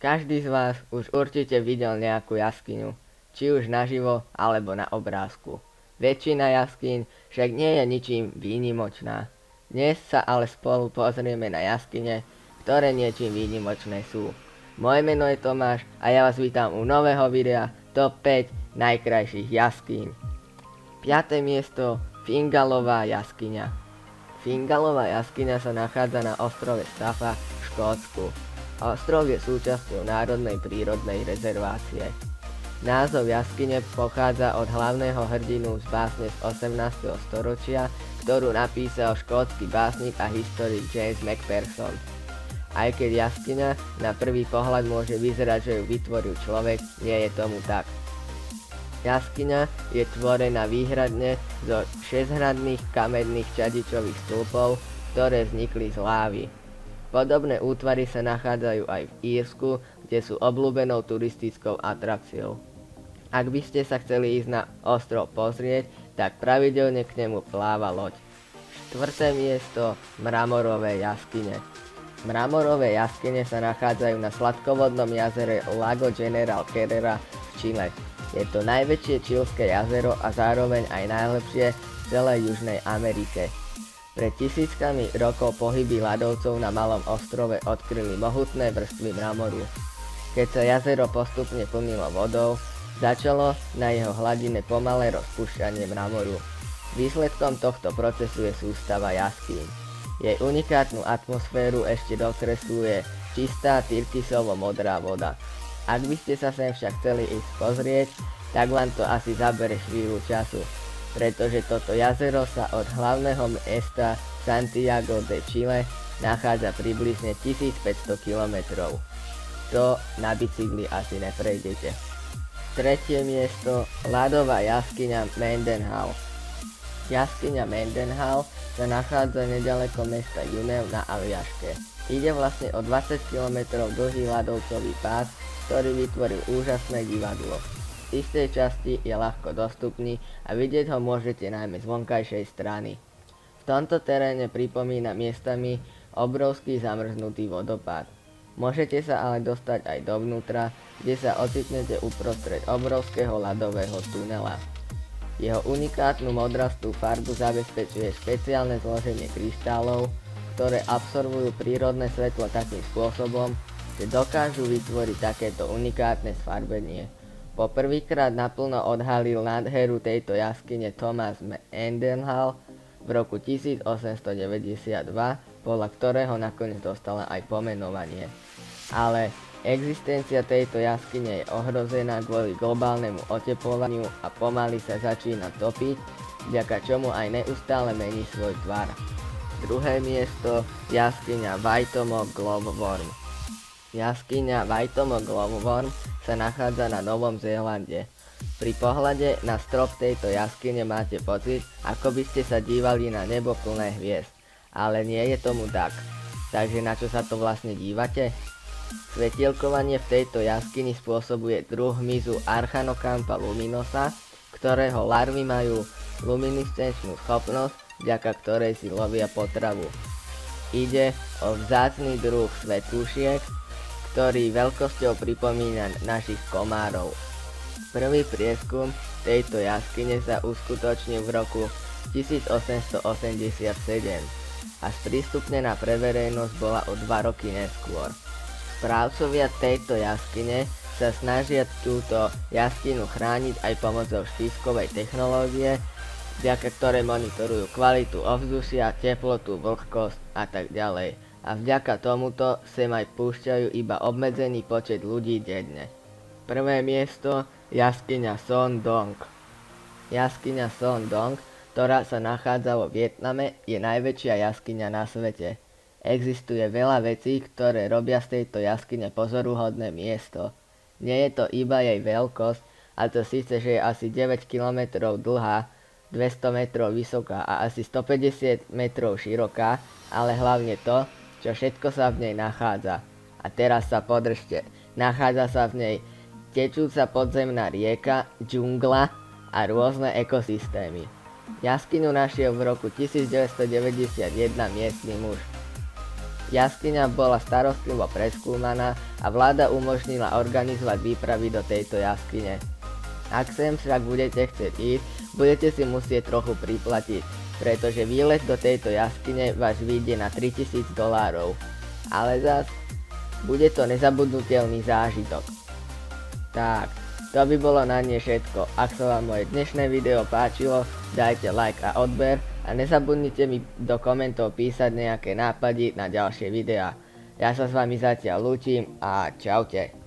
Každý z vás už určite videl nejakú jaskyňu, či už naživo alebo na obrázku. Väčšina jaskyň však nie je ničím výnimočná. Dnes sa ale spolu pozrieme na jaskyne, ktoré niečím výnimočné sú. Moje meno je Tomáš a ja vás vítam u nového videa Top 5 najkrajších jaskyň. 5. miesto Fingalová jaskyňa. Fingalová jaskyňa sa nachádza na ostrove Staffa v Škótsku. Ostrov je súčasťou Národnej prírodnej rezervácie. Názov jaskyne pochádza od hlavného hrdinu z básne z 18. storočia, ktorú napísal škótsky básnik a historik James Macpherson. Aj keď jaskyňa na prvý pohľad môže vyzerať, že ju vytvoril človek, nie je tomu tak. Jaskyňa je tvorená výhradne zo 6-hradných kamenných čadičových stĺpov, ktoré vznikli z lávy. Podobné útvary sa nachádzajú aj v Írsku, kde sú obľúbenou turistickou atrakciou. Ak by ste sa chceli ísť na ostrov pozrieť, tak pravidelne k nemu pláva loď. 4. miesto Mramorové jaskyne. Mramorové jaskyne sa nachádzajú na sladkovodnom jazere Lago General Carrera v Čile. Je to najväčšie čilské jazero a zároveň aj najlepšie v celej Južnej Amerike. Pred tisíckami rokov pohyby ľadovcov na malom ostrove odkryli mohutné vrstvy mramoru. Keď sa jazero postupne plnilo vodou, začalo na jeho hladine pomalé rozpúšťanie mramoru. Výsledkom tohto procesu je sústava jaskýň. Jej unikátnu atmosféru ešte dokresluje čistá tyrkysovo-modrá voda. Ak by ste sa sem však chceli ísť pozrieť, tak vám to asi zabere chvíľu času, pretože toto jazero sa od hlavného mesta Santiago de Chile nachádza približne 1500 km. To na bicykli asi neprejdete. 3. miesto ľadová jaskyňa Mendenhall. Jaskyňa Mendenhall sa nachádza nedaleko mesta Junev na Aliaške. Ide vlastne o 20 km dlhý ľadovcový pás, ktorý vytvoril úžasné divadlo. V istej časti je ľahko dostupný a vidieť ho môžete najmä z vonkajšej strany. V tomto teréne pripomína miestami obrovský zamrznutý vodopád. Môžete sa ale dostať aj dovnútra, kde sa ocitnete uprostred obrovského ľadového tunela. Jeho unikátnu modrastú farbu zabezpečuje špeciálne zloženie kryštálov, ktoré absorbujú prírodné svetlo takým spôsobom, že dokážu vytvoriť takéto unikátne sfarbenie. Po prvýkrát naplno odhalil nádheru tejto jaskyne Thomas Mendenhall v roku 1892, podľa ktorého nakoniec dostala aj pomenovanie. Ale existencia tejto jaskyne je ohrozená kvôli globálnemu oteplovaniu a pomaly sa začína topiť, vďaka čomu aj neustále mení svoj tvar. 2. miesto jaskyňa Waitomo Globeworm. Jaskyňa Waitomo Globeworm sa nachádza na Novom Zélande. Pri pohľade na strop tejto jaskyne máte pocit, ako by ste sa dívali na nebo plné hviezd. Ale nie je tomu tak. Takže na čo sa to vlastne dívate? Svetielkovanie v tejto jaskyni spôsobuje druh hmyzu Archanocampa luminosa, ktorého larvy majú luminiscenčnú schopnosť, vďaka ktorej si lovia potravu. Ide o vzácny druh svetúšiek, ktorý veľkosťou pripomína našich komárov. Prvý prieskum tejto jaskyne sa uskutočnil v roku 1887 a sprístupnená pre verejnosť bola o 2 roky neskôr. Správcovia tejto jaskyne sa snažia túto jaskyňu chrániť aj pomocou štískovej technológie, vďaka ktorej monitorujú kvalitu ovzdušia, teplotu, vlhkosť a tak ďalej. A vďaka tomuto sem aj púšťajú iba obmedzený počet ľudí denne. 1. miesto jaskyňa Son Dong. Jaskyňa Son Dong, ktorá sa nachádza vo Vietname, je najväčšia jaskyňa na svete. Existuje veľa vecí, ktoré robia z tejto jaskyne pozoruhodné miesto. Nie je to iba jej veľkosť, a to síce, že je asi 9 km dlhá, 200 metrov vysoká a asi 150 metrov široká, ale hlavne to, čo všetko sa v nej nachádza. A teraz sa podržte, nachádza sa v nej tečúca podzemná rieka, džungla a rôzne ekosystémy. Jaskyňu našiel v roku 1991 miestny muž. Jaskyňa bola starostlivo preskúmaná a vláda umožnila organizovať výpravy do tejto jaskyne. Ak sem však budete chcieť ísť, budete si musieť trochu priplatiť, pretože výlet do tejto jaskyne vás vyjde na $3000. Ale zas, bude to nezabudnutelný zážitok. Tak, to by bolo na dnes všetko. Ak sa vám moje dnešné video páčilo, dajte like a odber a nezabudnite mi do komentov písať nejaké nápady na ďalšie videá. Ja sa s vami zatiaľ lúčim a čaute.